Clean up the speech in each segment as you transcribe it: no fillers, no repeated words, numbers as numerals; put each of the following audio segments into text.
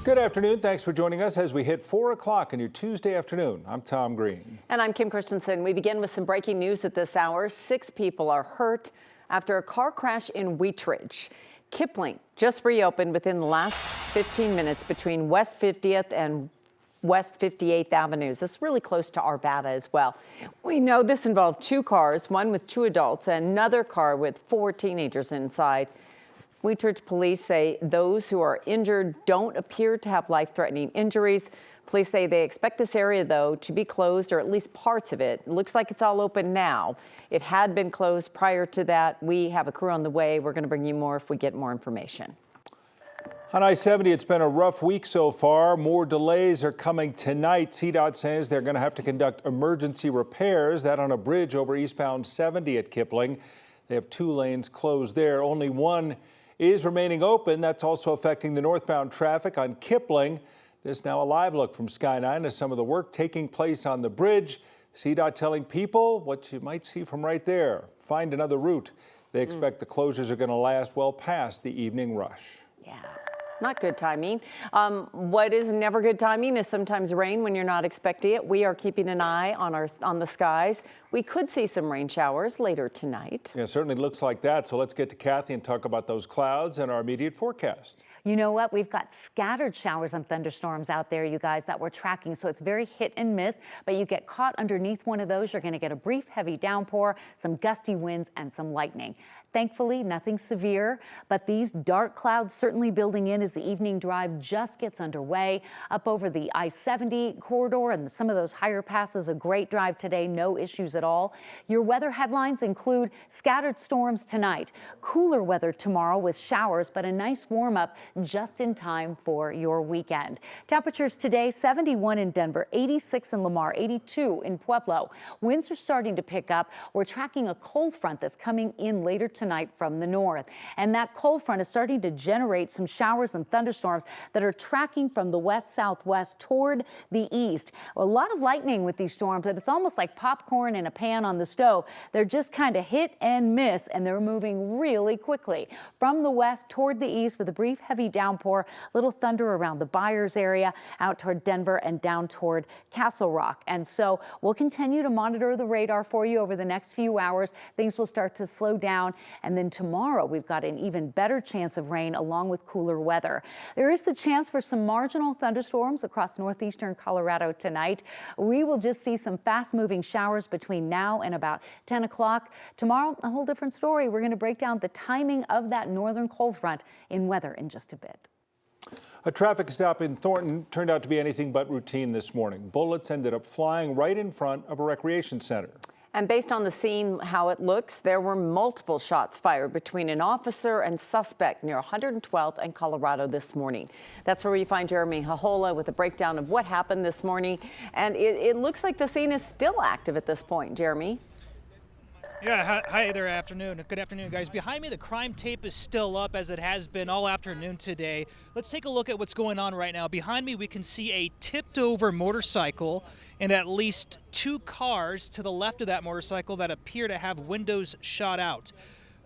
Good afternoon. Thanks for joining us as we hit 4 o'clock on your Tuesday afternoon. I'm Tom Green. And I'm Kim Christensen. We begin with some breaking news at this hour. 6 people are hurt after a car crash in Wheatridge. Kipling just reopened within the last 15 minutes between West 50th and West 58th Avenues. It's really close to Arvada as well. We know this involved 2 cars, one with 2 adults, and another car with 4 teenagers inside. Wheatridge police say those who are injured don't appear to have life-threatening injuries. Police say they expect this area, though, to be closed, or at least parts of it. It looks like it's all open now. It had been closed prior to that. We have a crew on the way. We're going to bring you more if we get more information. On I-70, it's been a rough week so far. More delays are coming tonight. CDOT says they're going to have to conduct emergency repairs. That on a bridge over eastbound 70 at Kipling. They have 2 lanes closed there. Only one is remaining open. That's also affecting the northbound traffic on Kipling. This now a live look from Sky 9 as some of the work taking place on the bridge. CDOT telling people what you might see from right there. Find another route. They expect the closures are going to last well past the evening rush. Yeah. Not good timing. What is never good timing is sometimes rain when you're not expecting it. We are keeping an eye on the skies. We could see some rain showers later tonight. Yeah, certainly looks like that. So let's get to Kathy and talk about those clouds and our immediate forecast. You know what? We've got scattered showers and thunderstorms out there, you guys, that we're tracking. So it's very hit and miss, but you get caught underneath one of those, you're going to get a brief heavy downpour, some gusty winds and some lightning. Thankfully, nothing severe, but these dark clouds certainly building in as the evening drive just gets underway. Up over the I-70 corridor and some of those higher passes, a great drive today, no issues at all. Your weather headlines include scattered storms tonight, cooler weather tomorrow with showers, but a nice warm up just in time for your weekend. Temperatures today, 71 in Denver, 86 in Lamar, 82 in Pueblo. Winds are starting to pick up. We're tracking a cold front that's coming in later tonight from the north. And that cold front is starting to generate some showers and thunderstorms that are tracking from the west-southwest toward the east. A lot of lightning with these storms, but it's almost like popcorn in a pan on the stove. They're just kind of hit and miss, and they're moving really quickly. From the west toward the east with a brief heavy downpour, little thunder around the Byers area, out toward Denver and down toward Castle Rock. And so we'll continue to monitor the radar for you over the next few hours. Things will start to slow down. And then tomorrow, we've got an even better chance of rain along with cooler weather. There is the chance for some marginal thunderstorms across northeastern Colorado tonight. We will just see some fast-moving showers between now and about 10 o'clock. Tomorrow, a whole different story. We're going to break down the timing of that northern cold front in weather in just a bit. A traffic stop in Thornton turned out to be anything but routine this morning. Bullets ended up flying right in front of a recreation center. And based on the scene, how it looks, there were multiple shots fired between an officer and suspect near 112th and Colorado this morning. That's where we find Jeremy Hahola with a breakdown of what happened this morning. And it looks like the scene is still active at this point, Jeremy. Yeah, hi there, afternoon. Good afternoon, guys. Behind me, the crime tape is still up as it has been all afternoon today. Let's take a look at what's going on right now. Behind me, we can see a tipped-over motorcycle and at least 2 cars to the left of that motorcycle that appear to have windows shot out.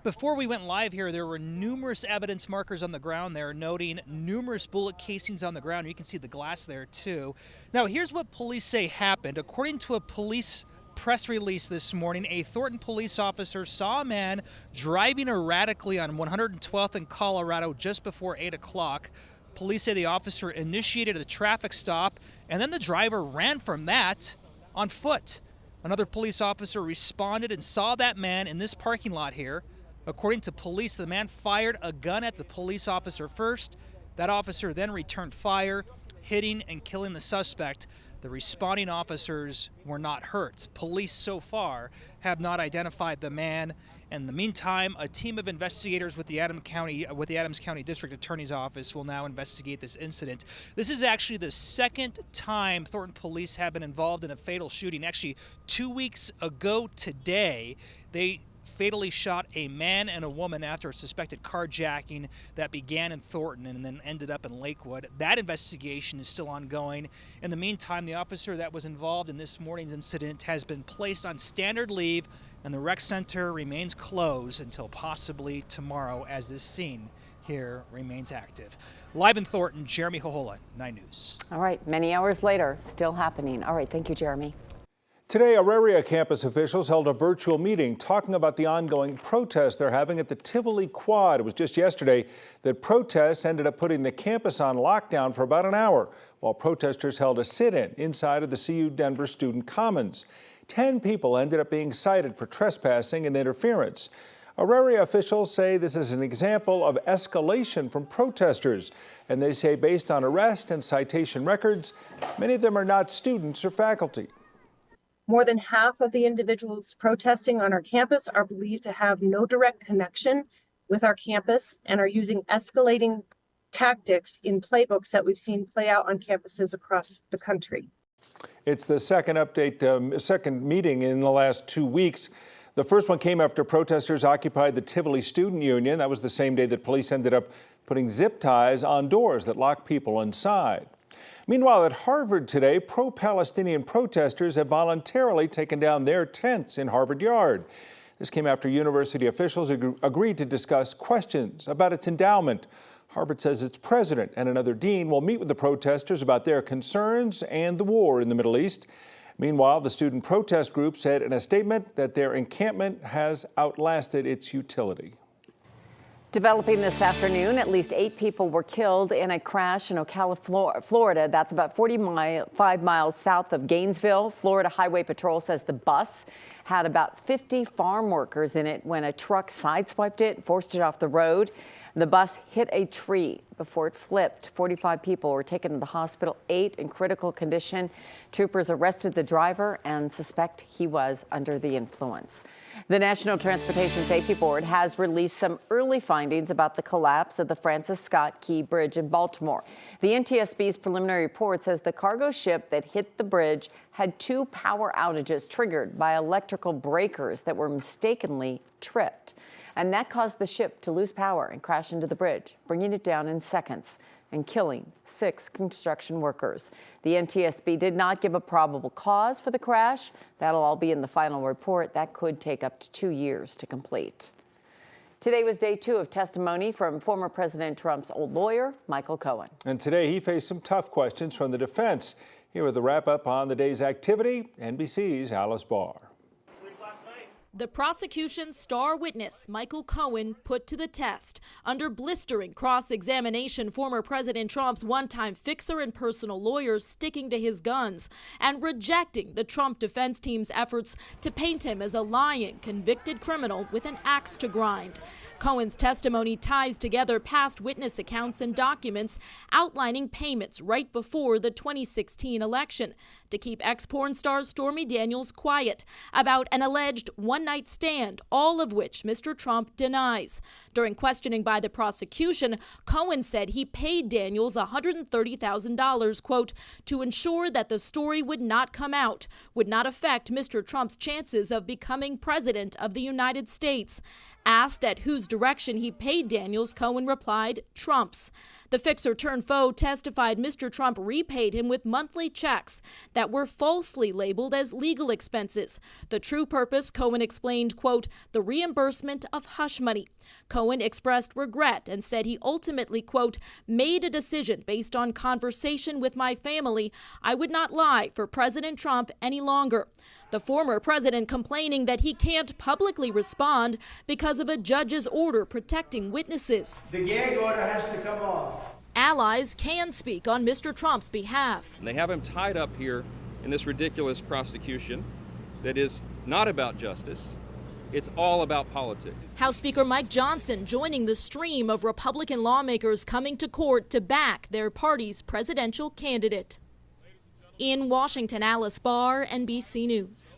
Before we went live here, there were numerous evidence markers on the ground there, noting numerous bullet casings on the ground. You can see the glass there, too. Now, here's what police say happened. According to a police press release this morning, a Thornton police officer saw a man driving erratically on 112th and Colorado just before 8 o'clock. Police say the officer initiated a traffic stop, and then the driver ran from that on foot. Another police officer responded and saw that man in this parking lot here. According to police, the man fired a gun at the police officer first. That officer then returned fire, hitting and killing the suspect. The responding officers were not hurt. Police so far have not identified the man. In the meantime, a team of investigators with the Adams County District Attorney's Office will now investigate this incident. This is actually the second time Thornton police have been involved in a fatal shooting. Actually, 2 weeks ago today, they fatally shot a man and a woman after a suspected carjacking that began in Thornton and then ended up in Lakewood. That investigation is still ongoing. In the meantime, the officer that was involved in this morning's incident has been placed on standard leave, and the rec center remains closed until possibly tomorrow as this scene here remains active. Live in Thornton, Jeremy Hohola, 9 News. All right, many hours later, still happening. All right, thank you, Jeremy. Today, Auraria campus officials held a virtual meeting talking about the ongoing protests they're having at the Tivoli Quad. It was just yesterday that protests ended up putting the campus on lockdown for about an hour, while protesters held a sit-in inside of the CU Denver Student Commons. 10 people ended up being cited for trespassing and interference. Auraria officials say this is an example of escalation from protesters, and they say based on arrest and citation records, many of them are not students or faculty. More than half of the individuals protesting on our campus are believed to have no direct connection with our campus and are using escalating tactics in playbooks that we've seen play out on campuses across the country. It's the second meeting in the last 2 weeks. The first one came after protesters occupied the Tivoli Student Union. That was the same day that police ended up putting zip ties on doors that lock people inside. Meanwhile, at Harvard today, pro-Palestinian protesters have voluntarily taken down their tents in Harvard Yard. This came after university officials agreed to discuss questions about its endowment. Harvard says its president and another dean will meet with the protesters about their concerns and the war in the Middle East. Meanwhile, the student protest group said in a statement that their encampment has outlasted its utility. Developing this afternoon, at least 8 people were killed in a crash in Ocala, Florida. That's about 45 miles south of Gainesville. Florida Highway Patrol says the bus had about 50 farm workers in it when a truck sideswiped it, forced it off the road. The bus hit a tree before it flipped. 45 people were taken to the hospital, 8 in critical condition. Troopers arrested the driver and suspect he was under the influence. The National Transportation Safety Board has released some early findings about the collapse of the Francis Scott Key Bridge in Baltimore. The NTSB's preliminary report says the cargo ship that hit the bridge had 2 power outages triggered by electrical breakers that were mistakenly tripped. And that caused the ship to lose power and crash into the bridge, bringing it down in seconds and killing 6 construction workers. The NTSB did not give a probable cause for the crash. That'll all be in the final report. That could take up to 2 years to complete. Today was day 2 of testimony from former President Trump's old lawyer, Michael Cohen. And today he faced some tough questions from the defense. Here with the wrap-up on the day's activity, NBC's Alice Barr. The prosecution's star witness, Michael Cohen, put to the test. Under blistering cross-examination, former President Trump's one-time fixer and personal lawyer sticking to his guns and rejecting the Trump defense team's efforts to paint him as a lying, convicted criminal with an axe to grind. Cohen's testimony ties together past witness accounts and documents outlining payments right before the 2016 election to keep ex-porn star Stormy Daniels quiet about an alleged one-night stand, all of which Mr. Trump denies. During questioning by the prosecution, Cohen said he paid Daniels $130,000, quote, to ensure that the story would not come out, would not affect Mr. Trump's chances of becoming president of the United States. Asked at whose direction he paid Daniels, Cohen replied, Trump's. The fixer-turned-foe testified Mr. Trump repaid him with monthly checks that were falsely labeled as legal expenses. The true purpose, Cohen explained, quote, the reimbursement of hush money. Cohen expressed regret and said he ultimately, quote, made a decision based on conversation with my family. I would not lie for President Trump any longer. The former president complaining that he can't publicly respond because of a judge's order protecting witnesses. The gag order has to come off. Allies can speak on Mr. Trump's behalf. And they have him tied up here in this ridiculous prosecution that is not about justice. It's all about politics. House Speaker Mike Johnson joining the stream of Republican lawmakers coming to court to back their party's presidential candidate. In Washington, Alice Barr, NBC News.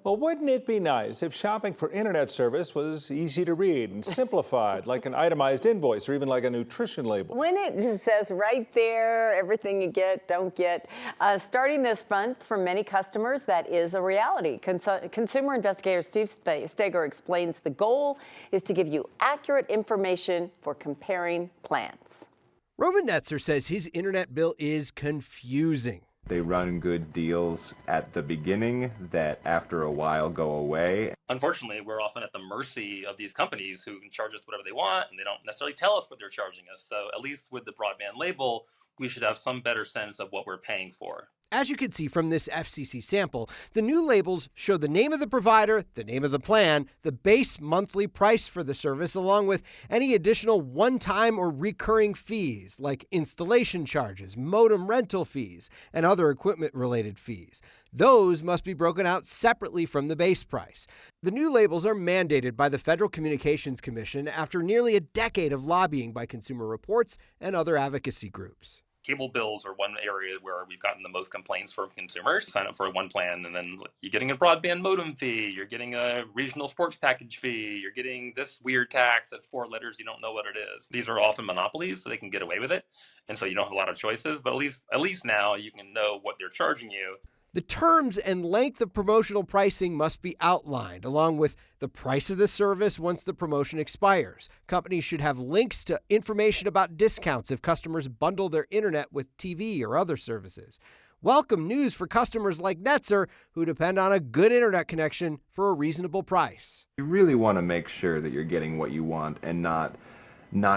Well, wouldn't it be nice if shopping for internet service was easy to read and simplified, like an itemized invoice or even like a nutrition label? When it just says right there, everything you get, don't get. Starting this month, for many customers, that is a reality. Consumer investigator Steve Steger explains the goal is to give you accurate information for comparing plans. Roman Netzer says his internet bill is confusing. They run good deals at the beginning that after a while go away. Unfortunately, we're often at the mercy of these companies who can charge us whatever they want, and they don't necessarily tell us what they're charging us. So at least with the broadband label, we should have some better sense of what we're paying for. As you can see from this FCC sample, the new labels show the name of the provider, the name of the plan, the base monthly price for the service, along with any additional one-time or recurring fees like installation charges, modem rental fees, and other equipment-related fees. Those must be broken out separately from the base price. The new labels are mandated by the Federal Communications Commission after nearly a decade of lobbying by Consumer Reports and other advocacy groups. Cable bills are one area where we've gotten the most complaints from consumers. Sign up for one plan, and then you're getting a broadband modem fee, you're getting a regional sports package fee, you're getting this weird tax that's 4 letters, you don't know what it is. These are often monopolies, so they can get away with it, and so you don't have a lot of choices. But at least now you can know what they're charging you. The terms and length of promotional pricing must be outlined, along with the price of the service once the promotion expires. Companies should have links to information about discounts if customers bundle their internet with TV or other services. Welcome news for customers like Netzer, who depend on a good internet connection for a reasonable price. You really want to make sure that you're getting what you want and not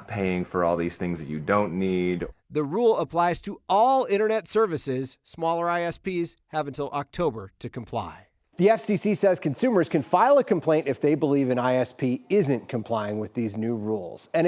paying for all these things that you don't need. The rule applies to all internet services. Smaller ISPs have until October to comply. The FCC says consumers can file a complaint if they believe an ISP isn't complying with these new rules. And